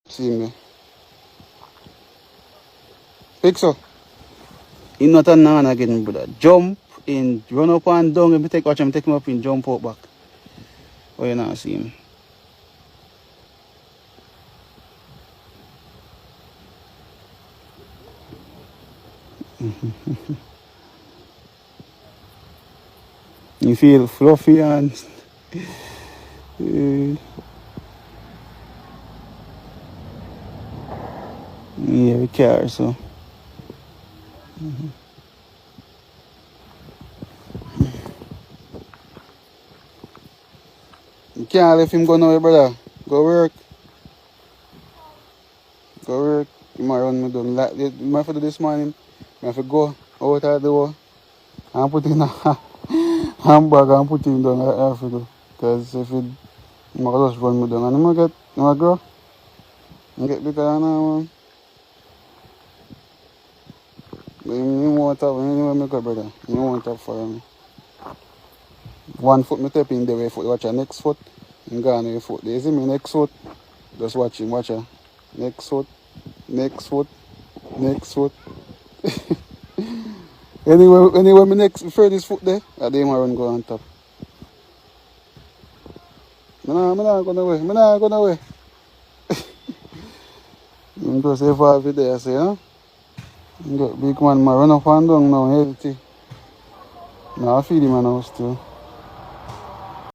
See me. Pick so. He not a nana again, brother. Jump in, run up and down. If me watch him take him up in, jump out back. Oh, you not see him. You feel fluffy and yeah, we care so. You can't let him go nowhere, brother. Go work. Go work. You might run me down. Like, you might have to do this morning. I have to go out of the door and put in a handbag and put him down. I have to do. Because if it, I'm going to just run me down. And I'm going to grow. I get bigger than I am. But you won't have anywhere me go, brother. You won't have for me. One foot me step in the way foot. Watch your next foot. I'm gone with foot. You see me next foot? Just watch him. Watch her. Next foot. Next foot. Next foot. Anyway, my next furthest foot there, I didn't want to go on top. I'm not going away. I'm not going away. I'm just say for every day, I say, huh? Big man, run up and down now, healthy. Now I feed him a house too.